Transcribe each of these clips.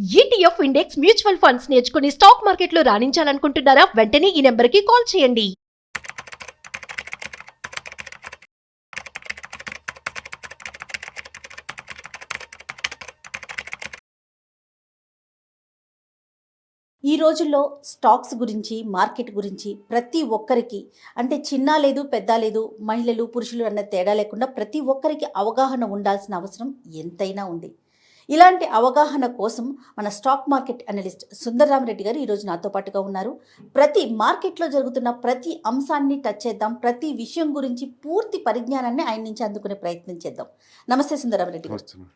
ETF index mutual funds నేర్చుకుని stock మార్కెట్లో రాణించాలనుకుంటున్నారా? వెంటనే ఈ నెంబర్కి కాల్ చేయండి. ఈ రోజుల్లో స్టాక్స్ గురించి, మార్కెట్ గురించి ప్రతి ఒక్కరికి, అంటే చిన్న లేదు, పెద్ద లేదు, మహిళలు, పురుషులు అన్న తేడా లేకుండా ప్రతి ఒక్కరికి అవగాహన ఉండాల్సిన అవసరం ఎంతైనా ఉంది. ఇలాంటి అవగాహన కోసం మన స్టాక్ మార్కెట్ అనలిస్ట్ సుందర్రామరెడ్డి గారు ఈరోజు నాతో పాటుగా ఉన్నారు. ప్రతి మార్కెట్లో జరుగుతున్న ప్రతి అంశాన్ని టచ్ చేద్దాం, ప్రతి విషయం గురించి పూర్తి పరిజ్ఞానాన్ని ఆయన నుంచి అందుకునే ప్రయత్నం చేద్దాం. నమస్తే సుందర్రామరెడ్డి గారు.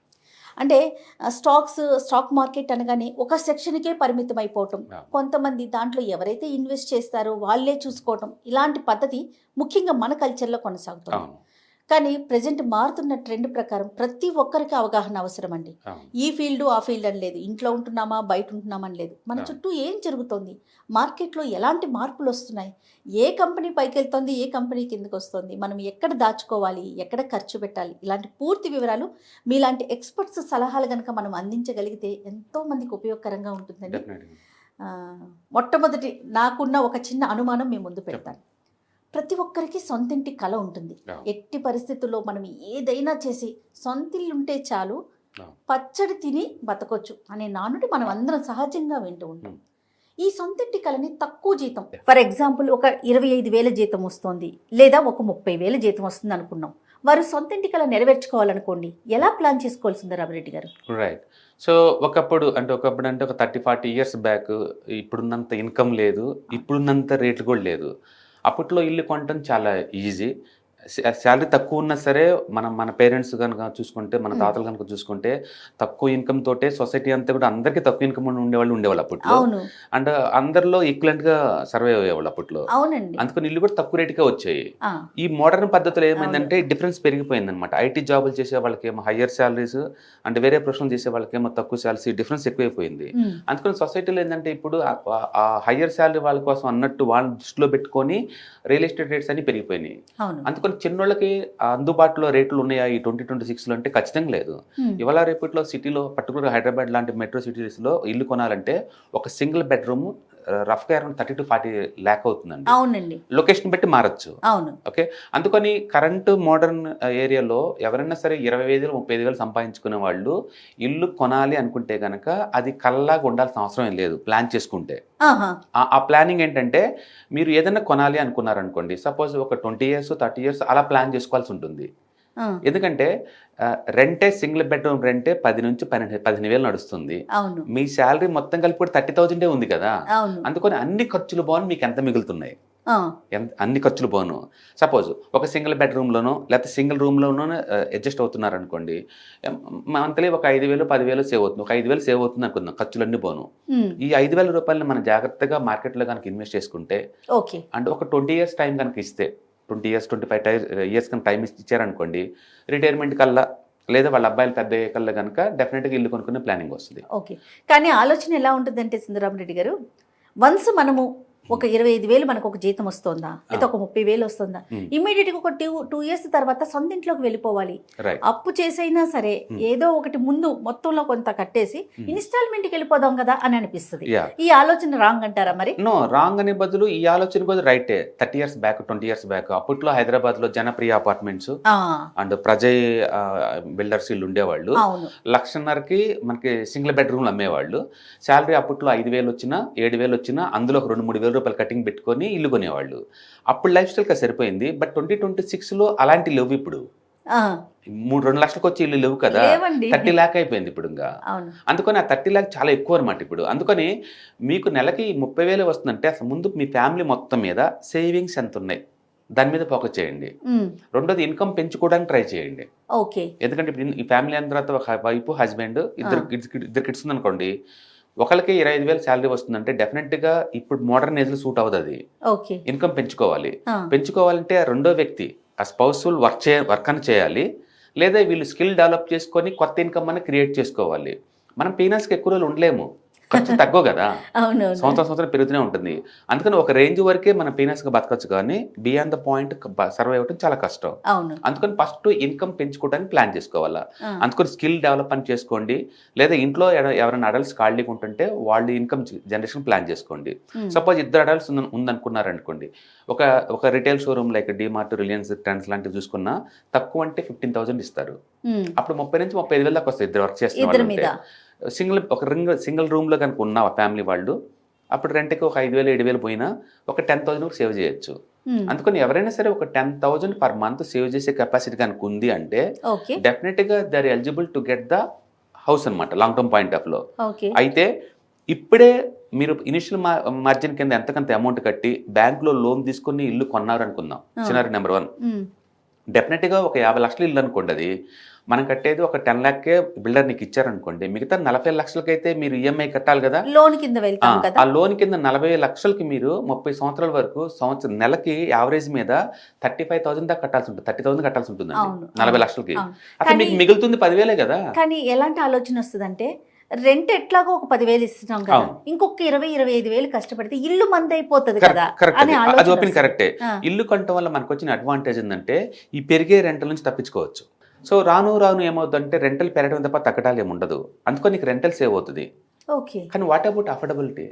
అంటే స్టాక్ మార్కెట్ అనగానే ఒక సెక్షన్కే పరిమితం అయిపోవటం, కొంతమంది దాంట్లో ఎవరైతే ఇన్వెస్ట్ చేస్తారో వాళ్ళే చూసుకోవటం, ఇలాంటి పద్ధతి ముఖ్యంగా మన కల్చర్లో కొనసాగుతుంది. కానీ ప్రజెంట్ మారుతున్న ట్రెండ్ ప్రకారం ప్రతి ఒక్కరికి అవగాహన అవసరం అండి. ఈ ఫీల్డ్ ఆ ఫీల్డ్ అని లేదు, ఇంట్లో ఉంటున్నామా బయట ఉంటున్నామా అని లేదు, మన చుట్టూ ఏం జరుగుతోంది, మార్కెట్లో ఎలాంటి మార్పులు వస్తున్నాయి, ఏ కంపెనీ పైకి వెళ్తుంది, ఏ కంపెనీ కిందకి వస్తుంది, మనం ఎక్కడ దాచుకోవాలి, ఎక్కడ ఖర్చు పెట్టాలి, ఇలాంటి పూర్తి వివరాలు మీలాంటి ఎక్స్పర్ట్స్ సలహాలు కనుక మనం అందించగలిగితే ఎంతో మందికి ఉపయోగకరంగా ఉంటుందండి. మొట్టమొదటి నాకున్న ఒక చిన్న అనుమానం మీ ముందు పెడతాను. ప్రతి ఒక్కరికి సొంతింటి కళ ఉంటుంది. ఎట్టి పరిస్థితుల్లో మనం ఏదైనా చేసి సొంతిల్లు ఉంటే చాలు, పచ్చడి తిని బతకొచ్చు అనే నానుడి మనం అందరం సహజంగా వింటూ ఉంటాం. ఈ సొంతింటి కళని తక్కువ జీతం, ఫర్ ఎగ్జాంపుల్ ఒక 25,000 జీతం వస్తుంది, లేదా ఒక 30,000 జీతం వస్తుంది అనుకున్నాం. వారు సొంతింటి కళ నెరవేర్చుకోవాలనుకోండి, ఎలా ప్లాన్ చేసుకోవాల్సిందో రామరెడ్డి గారు? రైట్. సో ఒకప్పుడు అంటే ఒక 30-40 ఇయర్స్ బ్యాక్ ఇప్పుడున్నంత ఇన్కమ్ లేదు, ఇప్పుడున్నంత రేట్లు కూడా లేదు. అప్పట్లో ఇల్లు కొనటం చాలా ఈజీ. శాలరీ తక్కువ ఉన్నా సరే మన పేరెంట్స్ కనుక చూసుకుంటే, మన తాతలు కనుక చూసుకుంటే తక్కువ ఇన్కమ్ తోటే సొసైటీ అంతా కూడా అందరికీ తక్కువ ఇన్కమ్ ఉండేవాళ్ళు అప్పట్లో. అండ్ అందరిలో ఈక్వలెంట్గా సర్వైవ్ అయ్యేవాళ్ళు అప్పట్లో. అందుకని ఇల్లు కూడా తక్కువ రేటుకే వచ్చాయి. ఈ మోడర్న్ పద్ధతిలో ఏమైందంటే డిఫరెన్స్ పెరిగిపోయింది అనమాట. ఐటీ జాబులు చేసే వాళ్ళకేమో హయ్యర్ శాలరీస్, అంటే వేరే ప్రొఫెషన్ చేసే వాళ్ళకేమో తక్కువ శాలరీ, డిఫరెన్స్ ఎక్కువైపోయింది. అందుకని సొసైటీలో ఏంటంటే ఇప్పుడు ఆ హయ్యర్ శాలరీ వాళ్ళ కోసం అన్నట్టు వాళ్ళ దృష్టిలో పెట్టుకొని రియల్ ఎస్టేట్ రేట్స్ అన్ని పెరిగిపోయినాయి. అందుకని చిన్నోళ్ళకి అందుబాటులో రేట్లు ఉన్నాయా ఈ 2026లో అంటే ఖచ్చితంగా లేదు. ఇవాళ రేపట్లో సిటీలో, పర్టికులర్ హైదరాబాద్ లాంటి మెట్రో సిటీస్లో ఇల్లు కొనాలంటే ఒక సింగిల్ బెడ్రూమ్ రఫ్గా అరౌండ్ 30-40 lakh అవుతుందండి. అవునండి, లొకేషన్ బట్టి మారచ్చు. ఓకే, అందుకని కరెంట్ మోడర్న్ ఏరియాలో ఎవరైనా సరే 25,000-35,000 సంపాదించుకునే వాళ్ళు ఇల్లు కొనాలి అనుకుంటే కనుక అది కల్లాగా ఉండాల్సిన అవసరం ఏం లేదు. ప్లాన్ చేసుకుంటే ఆ ప్లానింగ్ ఏంటంటే, మీరు ఏదైనా కొనాలి అనుకున్నారనుకోండి, సపోజ్ ఒక 20 years 30 years అలా ప్లాన్ చేసుకోవాల్సి ఉంటుంది. ఎందుకంటే రెంటే, సింగిల్ బెడ్రూమ్ రెంటే 10-15,000 నడుస్తుంది. మీ శాలరీ మొత్తం కలిపి 30,000 ఉంది కదా. అందుకని అన్ని ఖర్చులు పోను మీకు ఎంత మిగులుతున్నాయి, అన్ని ఖర్చులు పోను. సపోజ్ ఒక సింగిల్ బెడ్రూమ్లోనో లేకపోతే సింగిల్ రూమ్లోనో అడ్జస్ట్ అవుతున్నారు అనుకోండి, మంత్లీ ఒక 5,000-10,000 సేవ్ అవుతుంది. ఒక 5,000 సేవ్ అవుతుంది అనుకుందాం, ఖర్చులన్నీ పోను. ఈ 5,000 రూపాయలని మనం జాగ్రత్తగా మార్కెట్లో కనుక ఇన్వెస్ట్ చేసుకుంటే, అంటే ఒక 20 years టైం కనుక ఇస్తే, 20 years 25 years కనుక టైం ఇచ్చారనుకోండి, రిటైర్మెంట్ కల్లా లేదా వాళ్ళ అబ్బాయిలు పెద్ద కల్లా కనుక డెఫినెట్గా ఇల్లు కొనుక్కునే ప్లానింగ్ వస్తుంది. ఓకే, కానీ ఆలోచన ఎలా ఉంటుందంటే సుందరరామరెడ్డి గారు, వన్స్ మనము ఒక 25,000 మనకు ఒక జీతం వస్తుందా, లేదా ఒక 30,000 వస్తుందా, ఇమీడియట్గా ఒక 2 years తర్వాత సొంత ఇంట్లోకి వెళ్ళిపోవాలి. అప్పు చేసైనా సరే ఏదో ఒకటి ముందు మొత్తంలో కొంత కట్టేసి ఇన్స్టాల్మెంట్కి వెళ్ళిపోదాం కదా అని అనిపిస్తుంది. ఈ ఆలోచన రాంగ్ అంటారా? మరి నో, రాంగ్ అనే బదులు ఈ ఆలోచన కూడా రైటే. 30 years బ్యాక్ 20 years బ్యాక్ అప్పట్లో హైదరాబాద్లో Janapriya apartments and Prajay builders ఇల్లు ఉండేవాళ్ళు. 1,50,000కి మనకి సింగిల్ బెడ్రూమ్లు అమ్మేవాళ్ళు. శాలరీ అప్పట్లో 5,000 వచ్చినా 7,000 వచ్చినా అందులో ఒక 2-3,000 రూపాయలు కటింగ్ పెట్టుకొని ఇల్లు కొనేవాళ్ళు. అప్పుడు లైఫ్ స్టైల్గా సరిపోయింది. బట్ 2026లో అలాంటి లేవు. ఇప్పుడు 2 లక్షలకు వచ్చి ఇల్లు లేవు కదా, 30 lakh అయిపోయింది ఇప్పుడు. ఇంకా అందుకని ఆ 30 lakh చాలా ఎక్కువ అనమాట ఇప్పుడు. అందుకని మీకు నెలకి 30,000 వస్తుందంటే అసలు ముందు మీ ఫ్యామిలీ మొత్తం మీద సేవింగ్స్ ఎంత ఉన్నాయి దాని మీద ఫోకస్ చేయండి. రెండోది ఇన్కమ్ పెంచుకోవడానికి ట్రై చేయండి. ఎందుకంటే ఇప్పుడు ఈ ఫ్యామిలీ అయిన తర్వాత ఒక వైఫ్ హస్బెండ్ ఇద్దరు కిడ్స్ ఉందనుకోండి, ఒకరికి 25,000 శాలరీ వస్తుందంటే డెఫినెట్గా ఇప్పుడు మోడర్న్ ఏజ్లో సూట్ అవుతుంది. ఇన్కమ్ పెంచుకోవాలంటే రెండో వ్యక్తి ఆ స్పౌస్ఫుల్ వర్క్ అని చేయాలి, లేదా వీళ్ళు స్కిల్ డెవలప్ చేసుకొని కొత్త ఇన్కమ్ అని క్రియేట్ చేసుకోవాలి. మనం పీనల్స్కి ఎక్కువ రోజులు ఉండలేము. ఖర్చు తక్కువ కదా, అవును సంవత్సరం పెరుగుతూనే ఉంటుంది. అందుకని ఒక రేంజ్ వరకే మనం పీనస్గా బతకచ్చు, కానీ బియాండ్ ద పాయింట్ సర్వైవ్ అవ్వడం చాలా కష్టం. అవును. అందుకని ఫస్ట్ ఇన్కమ్ పెంచుకోవడానికి ప్లాన్ చేసుకోవాలా. అందుకని స్కిల్ డెవలప్మెంట్ చేసుకోండి, లేదా ఇంట్లో ఎవరైనా అడల్ట్స్ ఖాళీగా ఉంటుంటే వాళ్ళు ఇన్కమ్ జనరేషన్ ప్లాన్ చేసుకోండి. సపోజ్ 2 అడల్ట్స్ ఉందనుకున్నారనుకోండి, ఒక retail showroom like DMart, Reliance, trends లాంటివి చూసుకున్నా తక్కువ అంటే 15,000 ఇస్తారు. అప్పుడు 30 నుంచి 35,000 దాకా వస్తాయి 2 వర్క్ చేస్తున్న వాళ్ళు. సింగిల్ రూమ్ లో కనుక ఉన్న ఫ్యామిలీ వాళ్ళు అప్పుడు రెంట్కి ఒక 5,000 7,000 పోయినా ఒక 10,000 సేవ్ చేయొచ్చు. అందుకని ఎవరైనా సరే ఒక 10,000 పర్ మంత్ సేవ్ చేసే కెపాసిటీ కనుక ఉంది అంటే డెఫినెట్ గా they are eligible to get the house అనమాట, లాంగ్ టర్మ్ పాయింట్ ఆఫ్ లో. అయితే ఇప్పుడే మీరు ఇనిషియల్ మార్జిన్ కింద ఎంతకంత అమౌంట్ కట్టి బ్యాంక్ లో లోన్ తీసుకుని ఇల్లు కొన్నారు అనుకుందాం, సినారీ నెంబర్ 1. డెఫినెట్ గా ఒక 50 లక్షలు ఇల్లు అనుకోండి, అది మనం కట్టేది ఒక 10 lakhకే బిల్డర్ నీకు ఇచ్చారనుకోండి, మిగతా 40 లక్షలకైతే మీరు ఈఎంఐ కట్టాలి కదా, లోన్ కింద వెళ్తాం కదా. ఆ లోన్ కింద 40 లక్షలకి మీరు 30 సంవత్సరాల వరకు నెలకి యావరేజ్ మీద 35,000 దాకా కట్టాల్సి ఉంటుంది, 30,000 కట్టాల్సి ఉంటుంది 40 లక్షలకి. అసలు మీకు మిగులుతుంది 10,000 కదా. కానీ ఎలాంటి ఆలోచన వస్తుంది అంటే, రెంట్ ఎట్లాగో ఒక 10,000 ఇస్తున్నాం కదా, ఇంకొక 20-25,000 కష్టపడితే ఇల్లు మంది అయిపోతుంది కదా. అది ఓపెన్ కరెక్టే. ఇల్లు కొనటం వల్ల మనకు వచ్చిన అడ్వాంటేజ్ ఏంటంటే ఈ పెరిగే రెంటల్ నుంచి తప్పించుకోవచ్చు. సో రాను ఏమవుతుందంటే రెంటల్ పెరగడం తప్ప తగ్గడాలు ఏముండదు, అందుకని నీకు రెంటల్ సేవ్ అవుతుంది. కానీ వాట్ అబౌట్ అఫోర్డబిలిటీ?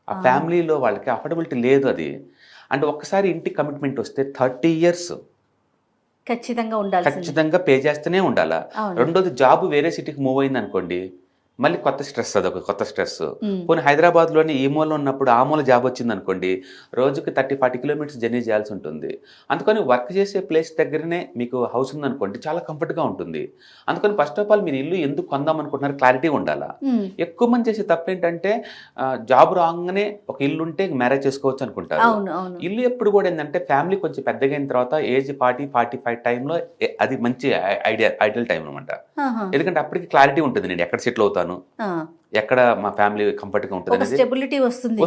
ఆ ఫ్యామిలీలో వాళ్ళకి అఫోర్డబిలిటీ లేదు. అది అంటే ఒక్కసారి ఇంటి కమిట్మెంట్ వస్తే 30 years ఖచ్చితంగా పే చేస్తూనే ఉండాలా. రెండోది జాబ్ వేరే సిటీకి మూవ్ అయింది అనుకోండి, మళ్ళీ కొత్త స్ట్రెస్, అదొక కొత్త స్ట్రెస్. పోనీ హైదరాబాద్లోని ఈ మూల ఉన్నప్పుడు ఆ మూల జాబ్ వచ్చింది అనుకోండి, రోజుకి 30-40 kilometers జర్నీ చేయాల్సి ఉంటుంది. అందుకని వర్క్ చేసే ప్లేస్ దగ్గరనే మీకు హౌస్ ఉందనుకోండి, చాలా కంఫర్ట్గా ఉంటుంది. అందుకని ఫస్ట్ ఆఫ్ ఆల్ మీరు ఇల్లు ఎందుకు కొందాం అనుకుంటున్నారు క్లారిటీ ఉండాలా. ఎక్కువ మంది చేసే తప్పు ఏంటంటే జాబ్ రాగానే ఒక ఇల్లు ఉంటే మ్యారేజ్ చేసుకోవచ్చు అనుకుంటారు. ఇల్లు ఎప్పుడు కూడా ఏంటంటే ఫ్యామిలీ కొంచెం పెద్దగా అయిన తర్వాత ఏజ్ 40-45 టైంలో అది మంచి ఐడియల్ టైం అనమాట. ఎందుకంటే అప్పటికి క్లారిటీ ఉంటుంది, నేను ఎక్కడ సెటిల్ అవుతాను, ఎక్కడ మా ఫ్యామిలీ కంఫర్ట్ గా ఉంటుంది, స్టెబిలిటీ వస్తుంది.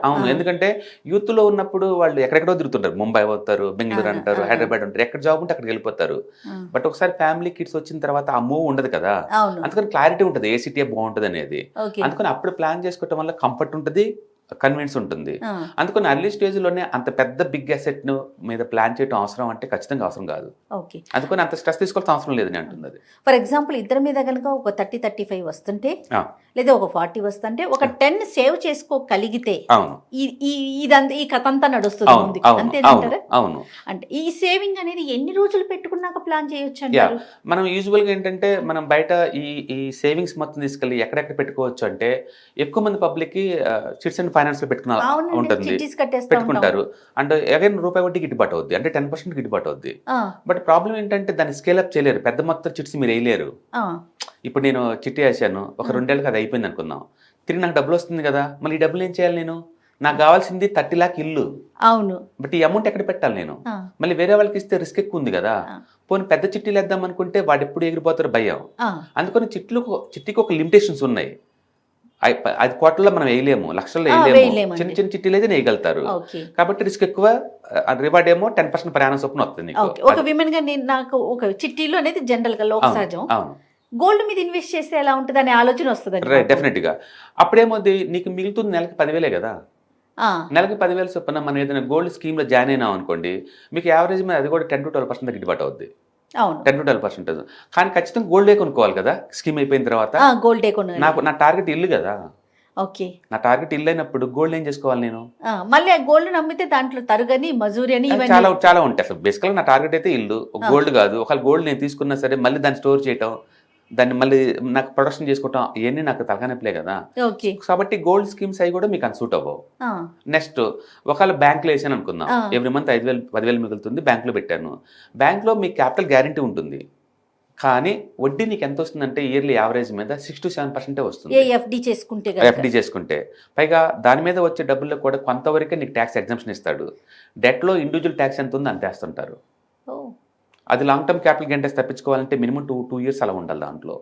అవును, ఎందుకంటే యూత్ లో ఉన్నప్పుడు వాళ్ళు ఎక్కడెక్కడో తిరుగుతుంటారు, ముంబై అవుతారు, బెంగళూరు అంటారు, హైదరాబాద్ అంటారు, ఎక్కడ జాబ్ ఉంటే అక్కడికి వెళ్ళిపోతారు. బట్ ఒకసారి ఫ్యామిలీ కిడ్స్ వచ్చిన తర్వాత ఆ మూవ్ ఉండదు కదా, అందుకని క్లారిటీ ఉంటుంది ఏ సిటీ బాగుంటుంది అనేది. అందుకని అప్పుడు ప్లాన్ చేసుకోవటం వల్ల కంఫర్ట్ ఉంటుంది, కన్విన్స్ ఉంటుంది. అందుకని అర్లీ స్టేజ్ లోనే అంత పెద్ద బిగ్ అసెట్ మీద ప్లాన్ చేయడం అవసరం అంటే ఖచ్చితంగా అవసరం కాదు. అందుకని అంత స్ట్రెస్ తీసుకోవాల్సిన అవసరం లేదని అంటుంది. ఫర్ ఎగ్జాంపుల్ ఇద్దరి మీద కనుక ఒక 30-35 వస్తుంటే, లేదా ఒక 40 వస్తుంటే, ఒక 10 సేవ్ చేసుకోగలిగితే ఈ కథ అంతా నడుస్తుంది. అంతేనంటారా? అవును. అంటే ఈ సేవింగ్ అనేది ఎన్ని రోజులు పెట్టుకున్నాక ప్లాన్ చేయొచ్చు అంటారు? మనం యూజువల్ గా ఏంటంటే మనం బయట ఈ సేవింగ్స్ మొత్తం తీసుకెళ్ళి ఎక్కడెక్కడ పెట్టుకోవచ్చు అంటే, ఎక్కువ మంది పబ్లిక్ కి చిట్స్ అండ్ ఫైనాన్స్ లో పెట్టుకున్న ఉంటుంది, పెట్టుకుంటారు. అండ్ అగైన్ రూపాయి వడ్డీ గిట్టుబాటు అవుద్ది, అంటే 10% గిట్టుబాటు అవుద్ది. బట్ ప్రాబ్లం ఏంటంటే దాన్ని స్కేల్ అప్ చేయలేరు, పెద్ద మొత్తం చిట్స్ మీరు వేయలేరు. ఇప్పుడు నేను చిట్టి వేసాను, ఒక 2 ఏళ్ళకి అది అయిపోయింది అనుకుందాం, తిరిగి నాకు డబ్బులు వస్తుంది కదా, మళ్ళీ ఈ డబ్బులు ఏం చేయాలి? నాకు కావాల్సింది 30 lakh ఇల్లు. అవును. బట్ ఈ అమౌంట్ ఎక్కడ పెట్టాలి నేను? మళ్ళీ వేరే వాళ్ళకి ఇస్తే రిస్క్ ఎక్కువ ఉంది కదా. పోనీ పెద్ద చిట్టీలు వేద్దాం అనుకుంటే వాడు ఎప్పుడు ఎగిరిపోతారు భయం. అందుకని చిట్టికి ఒక లిమిటేషన్స్ ఉన్నాయి. అది కోట్లలో మనం వేయలేము, లక్షల్లో వేయలేము, చిన్న చిన్న చిట్టీలు అయితే వేయగలుగుతారు. కాబట్టి రిస్క్ ఎక్కువ, రివార్డ్ ఏమో 10% ప్రయాణం చొప్పున వస్తుంది. ఒక విమెన్ గా నాకు ఒక చిట్టీలు అనేది జనరల్ గా లోక సహజం. గోల్డ్ మీద ఇన్వెస్ట్ చేస్తే ఎలా ఉంటుంది అనే ఆలోచన వస్తుంది. డెఫినెట్ గా. అప్పుడేమోది నీకు మిగులుతుంది నెలకి 10,000 కదా, నెలకి 10,000 చొప్పున మనం ఏదైనా గోల్డ్ స్కీమ్ లో జాయిన్ అయినాం అనుకోండి, మీకు యావరేజ్ మీద అది కూడా 10-12% గిట్టుబాటు అవుద్ది. 10-12%. కానీ ఖచ్చితంగా గోల్డే కొనుక్కోవాలి కదా స్కీమ్ అయిపోయిన తర్వాత. గోల్డే నా టార్గెట్ ఇల్లు కదా, ఓకే, నా టార్గెట్ ఇల్లు అయినప్పుడు గోల్డ్ ఏం చేసుకోవాలి నేను? మళ్ళీ గోల్డ్ నమ్మితే దాంట్లో తరుగని మజూరి అని చాలా ఉంటాయి. అసలు బేసికల్ నా టార్గెట్ అయితే ఇల్లు, గోల్డ్ కాదు. ఒకవేళ గోల్డ్ నేను తీసుకున్నా సరే మళ్ళీ దాన్ని స్టోర్ చేయటం, దాన్ని మళ్ళీ నాకు ప్రొడక్షన్ చేసుకోవటం, ఇవన్నీ నాకు తలకానొప్పులే కదా. కాబట్టి గోల్డ్ స్కీమ్స్ అవి కూడా మీకు అన్సూట్ అవ్వవు. నెక్స్ట్ ఒకవేళ బ్యాంకులో వేసాను అనుకుందాం, ఎవ్రీ మంత్ 5,000-10,000 మిగులుతుంది, బ్యాంకులో పెట్టాను. బ్యాంకులో మీకు క్యాపిటల్ గ్యారంటీ ఉంటుంది, కానీ వడ్డీ నీకు ఎంత వస్తుందంటే ఇయర్లీ యావరేజ్ మీద 6-7% వస్తుంది ఎఫ్డి చేసుకుంటే. పైగా దాని మీద వచ్చే డబ్బుల్లో కూడా కొంతవరకే నీకు ట్యాక్స్ ఎగ్జంప్షన్ ఇస్తాడు. డెట్లో ఇండివిజువల్ ట్యాక్స్ ఎంత ఉందో అంతేస్తుంటారు. అది లాంగ్ టర్మ్ క్యాపిటల్ గెయిన్స్ తప్పించుకోవాలంటే మినిమం 2 years అలా ఉండాలి దాంట్లో.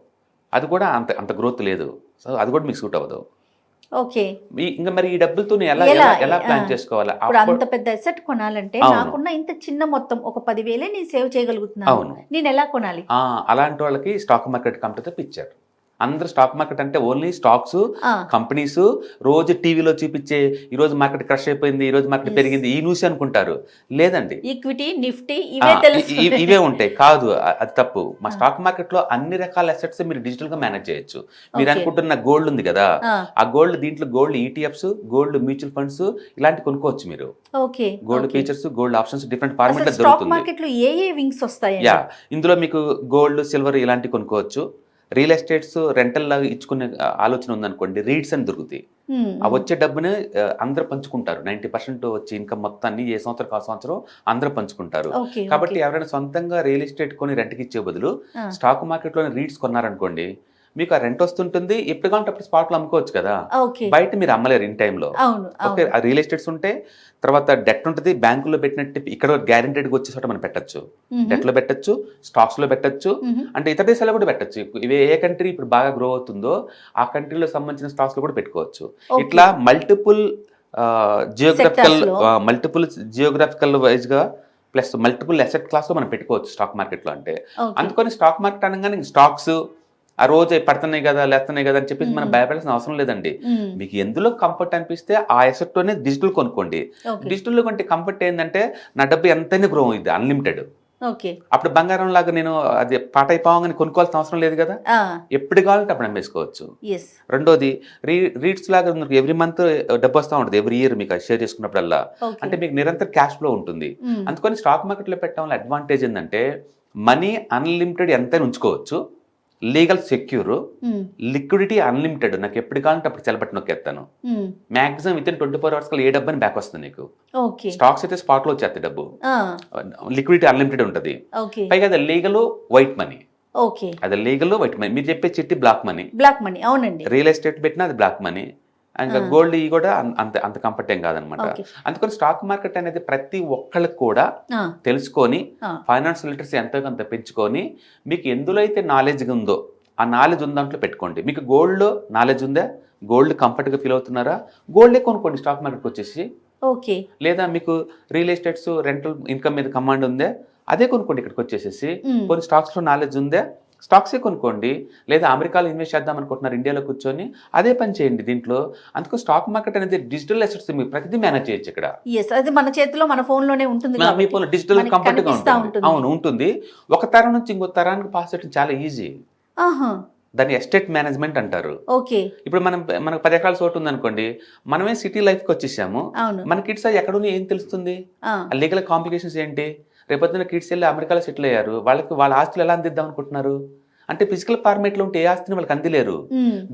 అది కూడా అంత గ్రోత్ లేదు, సో అది కూడా మీకు సూట్ అవ్వదు. ఓకే, ఇంకా మరి ఈ డబ్బులతో ఎలా ప్లాన్ చేసుకోవాలి? అంత పెద్ద అసెట్ కొనాలంటే నాకున్న ఇంత చిన్న మొత్తం ఒక 10,000 నేను సేవ్ చేయగలుగుతున్నాను, నేను ఎలా కొనాలి? అలాంటి వాళ్ళకి స్టాక్ మార్కెట్ కంపెనీతో పిచ్చారు. అందరూ స్టాక్ మార్కెట్ అంటే ఓన్లీ స్టాక్స్, కంపెనీస్, రోజు టీవీలో చూపించే ఈ రోజు మార్కెట్ క్రష్ అయిపోయింది, ఈ రోజు మార్కెట్ పెరిగింది, ఈ న్యూస్ అనుకుంటారు. లేదండి, ఈక్విటీ, నిఫ్టీ ఇవే ఉంటాయి. కాదు, అది తప్పు. మా స్టాక్ మార్కెట్ లో అన్ని రకాల అసెట్స్ మీరు డిజిటల్ గా మేనేజ్ చేయొచ్చు. మీరు అనుకుంటున్న గోల్డ్ ఉంది కదా, ఆ గోల్డ్ దీంట్లో gold ETFs, gold mutual funds ఇలాంటి కొనుక్కోవచ్చు మీరు. Gold features, gold options different format లో స్టాక్ మార్కెట్ లో ఏ వింగ్స్ వస్తాయి? ఇందులో మీకు గోల్డ్, సిల్వర్ ఇలాంటి కొనుక్కోవచ్చు. రియల్ ఎస్టేట్స్ రెంటల్ లాగా ఇచ్చుకునే ఆలోచన ఉందనుకోండి, రీడ్స్ అని దొరుకుతాయి. ఆ వచ్చే డబ్బుని అందరూ పంచుకుంటారు. 90% వచ్చే ఇన్కమ్ మొత్తాన్ని ఏ సంవత్సరం ఆ సంవత్సరం అందరూ పంచుకుంటారు. కాబట్టి ఎవరైనా సొంతంగా రియల్ ఎస్టేట్ కొని రెంట్కి ఇచ్చే బదులు స్టాక్ మార్కెట్ లోనే రీడ్స్ కొన్నారనుకోండి, మీకు ఆ రెంట్ వస్తుంటుంది. ఎప్పుడు కావాలంటే అప్పుడు స్పాట్ లో అమ్ముకోవచ్చు కదా. బయట మీరు అమ్మలేరు ఇన్ టైంలో. ఓకే, ఆ రియల్ ఎస్టేట్స్ ఉంటే తర్వాత డెట్ ఉంటుంది. బ్యాంకులో పెట్టినట్టు ఇక్కడ గ్యారెంటెడ్గా వచ్చే చోట మనం పెట్టచ్చు. డెట్ లో పెట్టచ్చు, స్టాక్స్ లో పెట్టచ్చు, అంటే ఇతర దేశాల్లో కూడా పెట్టచ్చు. ఇవి ఏ కంట్రీ ఇప్పుడు బాగా గ్రో అవుతుందో ఆ కంట్రీలో సంబంధించిన స్టాక్స్ లో కూడా పెట్టుకోవచ్చు. ఇట్లా మల్టిపుల్ జియోగ్రాఫికల్ వైజ్ గా ప్లస్ మల్టిపుల్ అసెట్ క్లాస్ లో మనం పెట్టుకోవచ్చు స్టాక్ మార్కెట్ లో. అంటే అందుకని స్టాక్ మార్కెట్ అనగానే స్టాక్స్ ఆ రోజు పడుతున్నాయి కదా, లేస్తున్నాయి కదా అని చెప్పేసి మనం భయపడాల్సిన అవసరం లేదండి. మీకు ఎందులో కంఫర్ట్ అనిపిస్తే ఆ అసెట్ లోనే డిజిటల్ కొనుక్కోండి. డిజిటల్ లో కొంటే కంఫర్ట్ ఏంటంటే నా డబ్బు ఎంతైనా గ్రో అయింది, అన్లిమిటెడ్. అప్పుడు బంగారం లాగా నేను అది పాట అయిపోగానే కొనుక్కోవాల్సిన అవసరం లేదు కదా, ఎప్పుడు కావాలంటే అప్పుడు అమ్మేసుకోవచ్చు. రెండోది రీడ్స్ లాగా ఎవ్రీ మంత్ డబ్బు వస్తూ ఉంటుంది, ఎవ్రీ ఇయర్ మీకు షేర్ చేసుకున్నప్పుడల్లా. అంటే మీకు నిరంతర క్యాష్ ఫ్లో ఉంటుంది. అందుకని స్టాక్ మార్కెట్ లో పెట్టడం వల్ల అడ్వాంటేజ్ ఏంటంటే మనీ అన్లిమిటెడ్ ఎంతైనా ఉంచుకోవచ్చు, లీగల్ సెక్యూర్, లిక్విడిటీ అన్లిమిటెడ్. నాకు ఎప్పుడు కావాలంటే అప్పుడు సెలబట్టి నొక్కేస్తాను. మాక్సిమం విత్ ఇన్ 24 hours ఏ డబ్బు బ్యాక్ వస్తుంది నీకు. స్టాక్స్ అయితే స్పాట్ లో వచ్చేస్తాయి డబ్బు. లిక్విడిటీ అన్లిమిటెడ్ ఉంటుంది. పైగా అది లీగల్ వైట్ మనీ. అది లీగల్ వైట్ మనీ. మీరు చెప్పే చిట్టి బ్లాక్ మనీ. అవునండి. రియల్ ఎస్టేట్ పెట్టినా అది బ్లాక్ మనీ. ఇంకా గోల్డ్ కూడా అంత కంఫర్ట్ ఏం కాదనమాట. అందుకని స్టాక్ మార్కెట్ అనేది ప్రతి ఒక్కళ్ళకి కూడా తెలుసుకొని ఫైనాన్స్ లిటరసీ ఎంతో కొంత పెంచుకొని మీకు ఎందులో అయితే నాలెడ్జ్ ఉందో ఆ నాలెడ్జ్ ఉన్న దాంట్లో పెట్టుకోండి. మీకు గోల్డ్లో నాలెడ్జ్ ఉందా, గోల్డ్ కంఫర్ట్గా ఫీల్ అవుతున్నారా, గోల్డే కొనుక్కోండి స్టాక్ మార్కెట్కి వచ్చేసి. లేదా మీకు రియల్ ఎస్టేట్స్ రెంటల్ ఇన్కమ్ మీద కమాండ్ ఉందా, అదే కొనుక్కోండి ఇక్కడికి వచ్చేసేసి. కొన్ని స్టాక్స్లో నాలెడ్జ్ ఉందా, స్టాక్సే కొనుక్కోండి. లేదా అమెరికాలో ఇన్వెస్ట్ చేద్దాం అనుకుంటున్నారు, ఇండియాలో కూర్చొని అదే పని చేయండి దీంట్లో. అందుకు స్టాక్ మార్కెట్ అనేది డిజిటల్ అసెట్స్ మీరు ప్రతిదీ మేనేజ్ చేయొచ్చు ఇక్కడ. అది మన చేతిలో, మన ఫోన్ లోనే ఉంటుంది. మీ ఫోన్ డిజిటల్ కంఫర్ట్ గా ఉంటుంది. అవును, ఉంటుంది. ఒక తరం నుంచి ఇంకో తరానికి పాస్ చేయడం చాలా ఈజీ. దాన్ని ఎస్టేట్ మేనేజ్మెంట్ అంటారు. ఇప్పుడు మనకు 10 ఎకరాల చోటు ఉంది అనుకోండి, మనమే సిటీ లైఫ్ కి వచ్చేసాము. మన కిడ్స్ ఎక్కడున్నా ఏం తెలుస్తుంది, లీగల్ కాంప్లికేషన్స్ ఏంటి. రేపొద్దున కిడ్స్ వెళ్ళి అమెరికాలో సెటిల్ అయ్యారు, వాళ్ళ ఆస్తులు ఎలా అందిద్దాం అనుకుంటున్నారు. అంటే ఫిజికల్ ఫార్మేట్ లో ఉంటే ఏ ఆస్తిని వాళ్ళకి అందిలేరు.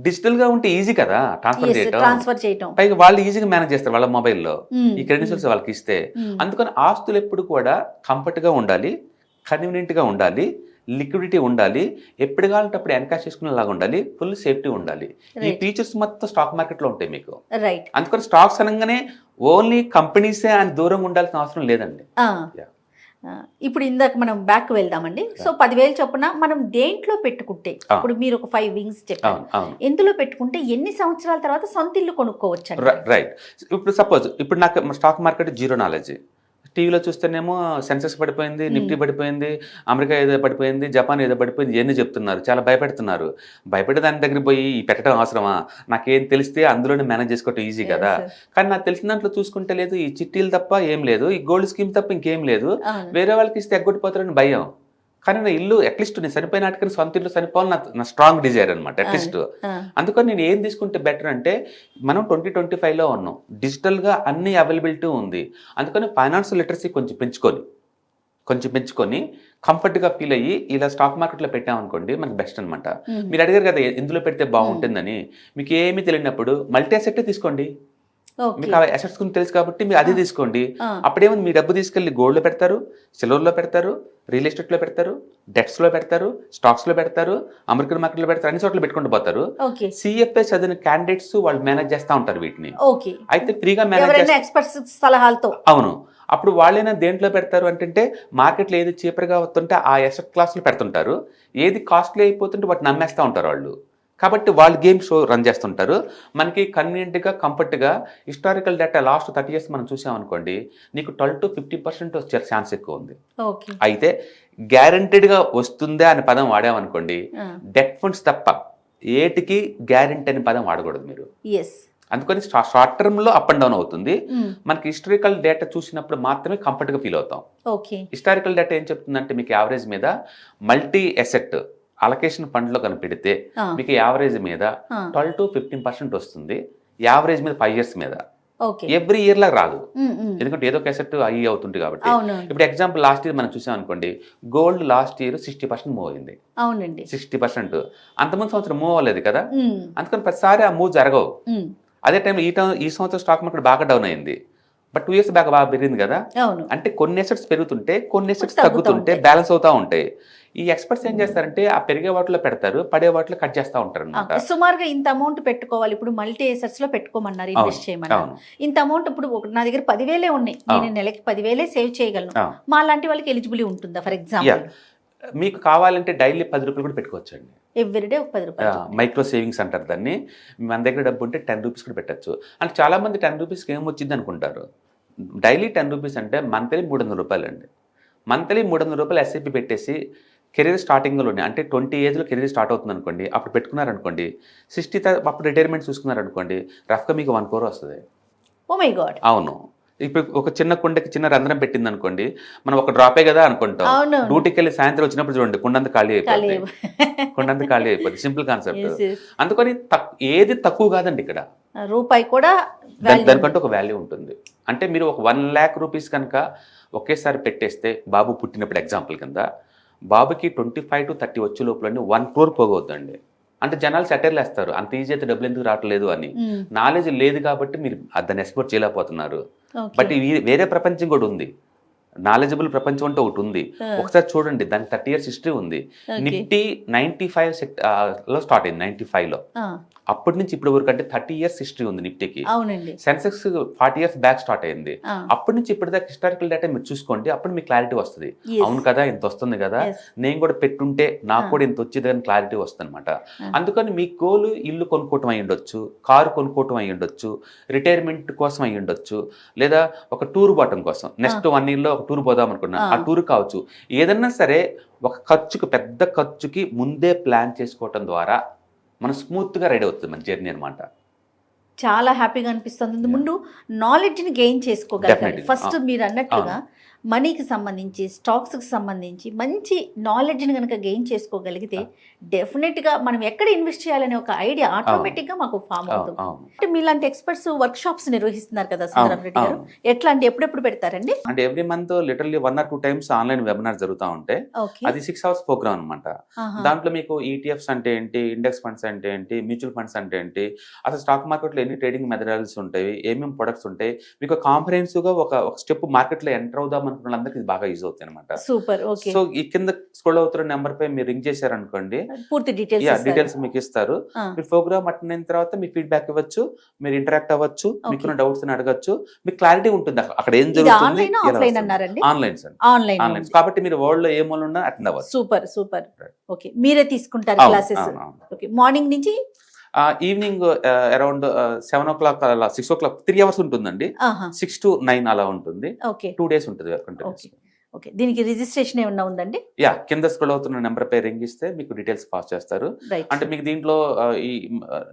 డిజిటల్ గా ఉంటే ఈజీ కదా ట్రాన్స్ఫర్ చేయడం. పైగా వాళ్ళు ఈజీగా మేనేజ్ చేస్తారు వాళ్ళ మొబైల్లో, ఈ క్రెడెన్షియల్స్ వాళ్ళకి ఇస్తే. అందుకని ఆస్తులు ఎప్పుడు కూడా కంఫర్ట్ గా ఉండాలి, కన్వీనియంట్ గా ఉండాలి, లిక్విడిటీ ఉండాలి, ఎప్పుడు కావాలంటే అప్పుడు ఎన్కాష్ చేసుకునేలాగా ఉండాలి, ఫుల్ సేఫ్టీ ఉండాలి. ఈ ఫీచర్స్ మొత్తం స్టాక్ మార్కెట్ లో ఉంటాయి మీకు. అందుకని స్టాక్స్ అనగానే ఓన్లీ కంపెనీసే అని దూరంగా ఉండాల్సిన అవసరం లేదండి. ఇప్పుడు ఇందాక మనం బ్యాక్ వెళ్దామండి. సో 10,000 చొప్పున మనం దేంట్లో పెట్టుకుంటే, ఇప్పుడు మీరు ఒక 5 వింగ్స్ చెప్పారు, ఎందులో పెట్టుకుంటే ఎన్ని సంవత్సరాల తర్వాత సొంత ఇల్లు కొనుక్కోవచ్చు? రైట్. ఇప్పుడు సపోజ్ ఇప్పుడు నాకు స్టాక్ మార్కెట్ జీరో నాలెడ్జ్. టీవీలో చూస్తేనేమో సెన్సెక్స్ పడిపోయింది, నిఫ్టీ పడిపోయింది, అమెరికా ఏదో పడిపోయింది, జపాన్ ఏదో పడిపోయింది, ఇవన్నీ చెప్తున్నారు. చాలా భయపెడుతున్నారు. భయపడే దాని దగ్గర పోయి పెట్టడం అవసరమా? నాకేం తెలిస్తే అందులోనే మేనేజ్ చేసుకోవటం ఈజీ కదా. కానీ నాకు తెలిసిన దాంట్లో చూసుకుంటే లేదు, ఈ చిట్టీలు తప్ప ఏం లేదు, ఈ గోల్డ్ స్కీమ్ తప్ప ఇంకేం లేదు, వేరే వాళ్ళకి ఇస్తే ఎగ్గొట్టిపోతారని భయం. కానీ నా ఇల్లు అట్లీస్ట్ నేను చనిపోయిన నాటికని సొంత ఇల్లు చనిపోవాలి నా స్ట్రాంగ్ డిజైర్ అనమాట అట్లీస్ట్. అందుకని నేను ఏం తీసుకుంటే బెటర్ అంటే, మనం 2025లో ఉన్నాం, డిజిటల్గా అన్ని అవైలబిలిటీ ఉంది. అందుకని ఫైనాన్షియల్ లిటరసీ కొంచెం పెంచుకొని కంఫర్ట్గా ఫీల్ అయ్యి ఇలా స్టాక్ మార్కెట్లో పెట్టామనుకోండి మనకి బెస్ట్ అనమాట. మీరు అడిగారు కదా ఎందులో పెడితే బాగుంటుందని. మీకు ఏమీ తెలియనప్పుడు మల్టీ అసెట్ తీసుకోండి. మీకు ఆ అసెట్స్ గురించి తెలుసు కాబట్టి మీరు అది తీసుకోండి. అప్పుడేముంది, మీ డబ్బు తీసుకెళ్లి గోల్డ్ లో పెడతారు, సిల్వర్ లో పెడతారు, రియల్ ఎస్టేట్ లో పెడతారు, డెట్స్ లో పెడతారు, స్టాక్స్ లో పెడతారు, అమెరికన్ మార్కెట్ లో పెడతారు, అన్ని చోట్ల పెట్టుకుంటూ పోతారు. సిఎఫ్ఏ చదివిన క్యాండిడేట్స్ వాళ్ళు మేనేజ్ చేస్తా ఉంటారు వీటిని. అయితే ఫ్రీగా మేనేజ్ సలహాలతో. అవును. అప్పుడు వాళ్ళైనా దేంట్లో పెడతారు అంటే, మార్కెట్లో ఏది చీపర్గా వస్తుంటే ఆ అసెట్ క్లాస్లో పెడుతుంటారు, ఏది కాస్ట్లీ అయిపోతుంటే వాటిని నమ్మేస్తూ ఉంటారు వాళ్ళు. కాబట్టి వాళ్ళు గేమ్ షో రన్ చేస్తుంటారు. మనకి కన్వీనియంట్గా కంఫర్ట్గా హిస్టారికల్ డేటా లాస్ట్ 30 years మనం చూసామనుకోండి, నీకు 12 to 50% వచ్చే ఛాన్స్ ఎక్కువ ఉంది. అయితే గ్యారంటీడ్గా వస్తుందా అనే పదం వాడామనుకోండి, డెట్ ఫండ్స్ తప్ప ఏటికి గ్యారెంటీ అనే పదం వాడకూడదు మీరు. ఎస్. అందుకని షార్ట్ టర్మ్లో అప్ అండ్ డౌన్ అవుతుంది. మనకి హిస్టారికల్ డేటా చూసినప్పుడు మాత్రమే కంఫర్ట్గా ఫీల్ అవుతాం. ఓకే. హిస్టారికల్ డేటా ఏం చెప్తుందంటే మీకు యావరేజ్ మీద మల్టీ ఎసెట్ అలొకేషన్ ఫండ్లో కనిపెడితే మీకు యావరేజ్ మీద 12 to 15% వస్తుంది. యావరేజ్ మీద 5 years మీద. ఎవ్రీ ఇయర్ లా రాదు, ఎందుకంటే ఏదో ఒక అసెట్ అయ్యి అవుతుంది కాబట్టి. ఇప్పుడు ఎగ్జాంపుల్ లాస్ట్ ఇయర్ మనం చూసాం అనుకోండి, గోల్డ్ లాస్ట్ ఇయర్ 60% మూవ్ అయింది. అవునండి, 60%. అంతకుముందు సంవత్సరం మూవ్ అవ్వలేదు కదా, అందుకని ప్రతిసారి ఆ మూవ్ జరగవు. అదే టైంలో ఈ సంవత్సరం స్టాక్ మార్కెట్ బాగా డౌన్ అయింది, బట్ 2 years బాగా పెరిగింది కదా. అంటే కొన్ని అసెట్స్ పెరుగుతుంటే కొన్ని అసెట్స్ తగ్గుతుంటే బ్యాలెన్స్ అవుతా ఉంటాయి. ఈ ఎక్స్పర్ట్స్ ఏం చేస్తారంటే ఆ పెరిగే వాటిలో పెడతారు, పడే వాటిలో కట్ చేస్తూ ఉంటారు అనమాట. సుమారుగా ఇంత అమౌంట్ పెట్టుకోవాలి, ఇప్పుడు మల్టీ ఎసెట్స్ లో పెట్టుకోమన్నారు, ఇన్వెస్ట్ చేయమన్నారు. ఇంత అమౌంట్ ఇప్పుడు నా దగ్గర 10,000 ఉన్నాయి, నేను నెలకి 10,000 సేవ్ చేయగలను, మా లాంటి వాళ్ళకి ఎలిజిబిలిటీ ఉంటుందా? ఫర్ ఎగ్జాంపుల్ మీకు కావాలంటే డైలీ 10 రూపాయలు కూడా పెట్టుకోవచ్చండి. ఎవ్రీడే 10 రూపాయలు. మైక్రో సేవింగ్స్ అంటారు దాన్ని. మన దగ్గర డబ్బు ఉంటే 10 రూపీస్ కూడా పెట్టచ్చు. అంటే చాలా మంది 10 రూపీస్కి ఏం వచ్చింది అనుకుంటారు. డైలీ 10 రూపీస్ అంటే మంత్లీ 300 రూపాయలు అండి. మంత్లీ 300 రూపాయలు ఎస్ఐపి పెట్టేసి కెరీర్ స్టార్టింగ్లోనే, అంటే 20 ఏజ్లో కెరీర్ స్టార్ట్ అవుతుంది అనుకోండి, అప్పుడు పెట్టుకున్నారనుకోండి, 60 అప్పుడు రిటైర్మెంట్ చూసుకున్నారనుకోండి, రఫ్గా మీకు 1 crore వస్తుంది. Oh my God. అవును. ఇప్పుడు ఒక చిన్న కుండకి చిన్న రంధ్రం పెట్టింది అనుకోండి, మనం ఒక డ్రాపే కదా అనుకుంటాం. డ్యూటీకి వెళ్ళి సాయంత్రం వచ్చినప్పుడు చూడండి కుండంత ఖాళీ అయిపోతుంది. కుండంత ఖాళీ అయిపోతుంది. Simple concept. అందుకని ఏది తక్కువ కాదండి ఇక్కడ. రూపాయి కూడా దానికంటే ఒక వాల్యూ ఉంటుంది. అంటే మీరు ఒక 1 lakh rupees కనుక ఒకేసారి పెట్టేస్తే, బాబు పుట్టినప్పుడు ఎగ్జాంపుల్ కింద బాబుకి 25 to 30 వచ్చే లోపల 1 crore పోగొద్దండి. అంటే జనాలు సెటర్లు వేస్తారు, అంత ఈజీ అయితే డబ్బులు ఎందుకు రావట్లేదు అని. నాలెడ్జ్ లేదు కాబట్టి మీరు దాన్ని ఎక్స్ప్లోర్ చేయలేకపోతున్నారు. బట్ వేరే ప్రపంచం కూడా ఉంది, నాలెడ్జబుల్ ప్రపంచం అంటే ఒకటి ఉంది. ఒకసారి చూడండి, దానికి 30 years హిస్టరీ ఉంది. నిఫ్టీ 95 లో స్టార్ట్ అయింది, 95లో. అప్పటి నుంచి ఇప్పటి వరకు అంటే 30 years హిస్టరీ ఉంది నిఫ్టీకి. సెన్సెక్స్ 40 years బ్యాక్ స్టార్ట్ అయింది. అప్పటి నుంచి ఇప్పటిదాకా హిస్టారికల్ డేటా మీరు చూసుకోండి, అప్పుడు మీకు క్లారిటీ వస్తుంది. అవును కదా, ఇంత వస్తుంది కదా, నేను కూడా పెట్టుంటే నాకు కూడా ఇంత వచ్చేది అని క్లారిటీ వస్తుంది అనమాట. అందుకని మీ గోల్ ఇల్లు కొనుక్కోవటం అయ్యి ఉండొచ్చు, కారు కొనుక్కోవటం అయ్యి ఉండొచ్చు, రిటైర్మెంట్ కోసం అయ్యి ఉండొచ్చు, లేదా ఒక టూర్ పోవటం కోసం, నెక్స్ట్ 1 year లో ఒక టూర్ పోదాం అనుకున్నా, ఆ టూర్ కావచ్చు. ఏదన్నా సరే ఒక ఖర్చుకు, పెద్ద ఖర్చుకి ముందే ప్లాన్ చేసుకోవటం ద్వారా మనం స్మూత్గా రెడీ అవుతుంది మన జర్నీ అనమాట. చాలా హ్యాపీగా అనిపిస్తుంది. ముందు నాలెడ్జ్ని గెయిన్ చేసుకోగలగాలి ఫస్ట్. మీరు అన్నట్లుగా మనీకి సంబంధించి, స్టాక్స్కి సంబంధించి మంచి నాలెడ్జ్ని కనుక గెయిన్ చేసుకోగలిగితే డెఫినెట్గా మనం ఎక్కడ ఇన్వెస్ట్ చేయాలనే ఒక ఐడియా ఆటోమేటిక్గా మాకు ఫామ్ అవుతుంది. అంటే మీలాంటి ఎక్స్పర్ట్స్ వర్క్ షాప్స్ నిర్వహిస్తున్నారు కదా సుందరం రెడ్డి గారు, ఎట్లా అంటే ఎప్పుడెప్పుడు పెడతారండి? అంటే every month literally 1 or 2 times online webinar జరుగుతూ ఉంటాయి. అది 6 hours ప్రోగ్రామ్ అనమాట. దాంట్లో మీకు ఈటీఎఫ్స్ అంటే ఏంటి, ఇండెక్స్ ఫండ్స్ అంటే ఏంటి, మ్యూచువల్ ఫండ్స్ అంటే ఏంటి, అసలు స్టాక్ మార్కెట్లో ఎన్ని ట్రేడింగ్ మెథడాలజీస్ ఉంటాయి, ఏమేమి ప్రొడక్ట్స్ ఉంటాయి, మీకు కాంప్రహెన్సివ్ గా ఒక స్టెప్ మార్కెట్లో ఎంటర్ అవుదాం అనుకున్న వాళ్ళందరికీ ఇది బాగా యూజ్ అవుతాయి అనమాట. సూపర్. ఓకే. సో ఈ కింద స్క్రోల్ అవుతున్న నెంబర్ పై మీరు రింగ్ చేశారనుకోండి, పూర్తి డీటెయిల్స్ మీకు ఇస్తారు. మీరు ప్రోగ్రామ్ అటెండ్ అయిన తర్వాత మీ ఫీడ్బ్యాక్ ఇవ్వచ్చు, మీరు ఇంటరాక్ట్ అవ్వచ్చు, మీకున్న డౌట్స్ ని అడగచ్చు, మీకు క్లారిటీ ఉంటుంది అక్కడ ఏం జరుగుతుంది. ఆన్లైన్ కాబట్టి మీరు వరల్డ్ లో ఏ మూల ఉన్నా అటెండ్ అవ్వచ్చు. Super super. ఓకే, మీరే తీసుకుంటారు క్లాసెస్? ఓకే, మార్నింగ్ నుంచి ఈవినింగ్ అరౌండ్ 7 o'clock అలా 6 o'clock 3 hours ఉంటుందండి. 6 to 9 అలా ఉంటుంది. 2 days ఉంటుంది. ఓకే, దీనికి రిజిస్ట్రేషన్ ఏమన్నా ఉందండి? కింద స్క్రోల్ అవుతున్న నెంబర్ పై రింగ్ ఇస్తే మీకు డీటెయిల్స్ పాస్ చేస్తారు. అంటే మీకు దీంట్లో ఈ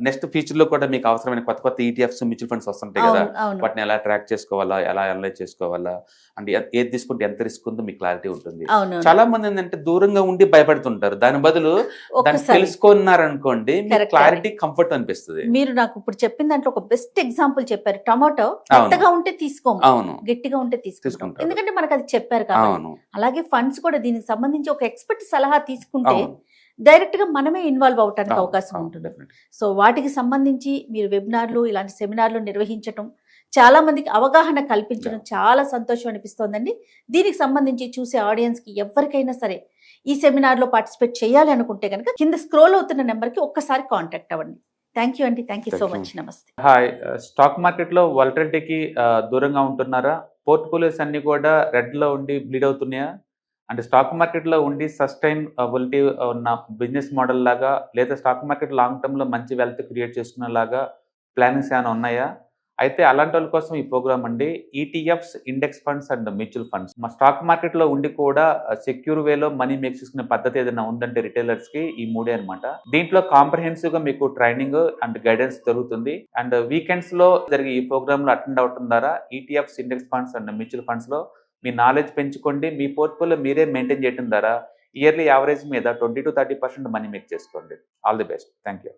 నెక్స్ట్ ఫ్యూచర్ లో కూడా మీకు అవసరమైన కొత్త ఈటీఎఫ్స్, మ్యూచువల్ ఫండ్స్ వస్తుంటాయి కదా, వాటిని ఎలా ట్రాక్ చేసుకోవాలా, ఎలా అనలైజ్ చేసుకోవాలా, అంటే ఏది తీసుకుంటే ఎంత రిస్క్ ఉందో మీకు క్లారిటీ ఉంటుంది. చాలా మంది ఏంటంటే దూరంగా ఉండి భయపడుతుంటారు, దాని బదులు దాన్ని తెలుసుకున్నారనుకోండి మీకు క్లారిటీ, కంఫర్ట్ అనిపిస్తుంది. మీరు నాకు ఇప్పుడు చెప్పిన దాంట్లో ఒక బెస్ట్ ఎగ్జాంపుల్ చెప్పారు. టమాటో మెత్తగా ఉంటే తీసుకోము, గట్టిగా ఉంటే తీసుకుంటాం, ఎందుకంటే మనకు అది చెప్పారు కాబట్టి. అలాగే ఫండ్స్ కూడా దీనికి సంబంధించి ఒక ఎక్స్పర్ట్ సలహా తీసుకుంటే డైరెక్ట్ గా మనమే ఇన్వాల్వ్ అవడానికి అవకాశం ఉంటుంది. సో వాటికి సంబంధించి మీరు వెబినార్లు, ఇలాంటి సెమినార్లు నిర్వహించడం, చాలా మందికి అవగాహన కల్పించడం చాలా సంతోషం అనిపిస్తోందండి. దీనికి సంబంధించి చూసే ఆడియన్స్ కి ఎవరికైనా సరే ఈ సెమినార్ లో పార్టిసిపేట్ చేయాలి అనుకుంటే కనుక కింద స్క్రోల్ అవుతున్న నెంబర్ కి ఒక్కసారి కాంటాక్ట్ అవ్వండి. థ్యాంక్ యూ అండి, థ్యాంక్ యూ సో మచ్. నమస్తే. హాయ్. స్టాక్ మార్కెట్ లో వాలటిలిటీకి దూరంగా ఉంటున్నారా? పోర్ట్ఫోలియోస్ అన్ని కూడా రెడ్ లో ఉండి బ్లీడ్ అవుతున్నాయా? అంటే స్టాక్ మార్కెట్ లో ఉండి సస్టైనబిలిటీ ఉన్న బిజినెస్ మోడల్ లాగా, లేదా స్టాక్ మార్కెట్ లాంగ్ టర్మ్ లో మంచి వెల్త్ క్రియేట్ చేసుకునే లాగా ప్లానింగ్స్ ఏమైనా ఉన్నాయా? అయితే అలాంటి వాళ్ళ కోసం ఈ ప్రోగ్రామ్ అండి, ETFs, index funds and mutual funds. మా స్టాక్ మార్కెట్ లో ఉండి కూడా సెక్యూర్ వేలో మనీ మేక్ చేసుకునే పద్ధతి ఏదైనా ఉందంటే రిటైలర్స్ కి ఈ మూడే అనమాట. దీంట్లో కాంప్రహెన్సివ్ గా మీకు ట్రైనింగ్ అండ్ గైడెన్స్ జరుగుతుంది. అండ్ వీకెండ్స్ లో జరిగే ఈ ప్రోగ్రామ్ లో అటెండ్ అవడం ద్వారా ETFs, index funds and mutual funds లో మీ నాలెడ్జ్ పెంచుకోండి. మీ పోర్ట్ఫోలియో మీరే మెయింటైన్ చేయడం ద్వారా ఇయర్లీ యావరేజ్ మీద 20 to 30% మనీ మేక్ చేసుకోండి. All the best. Thank you.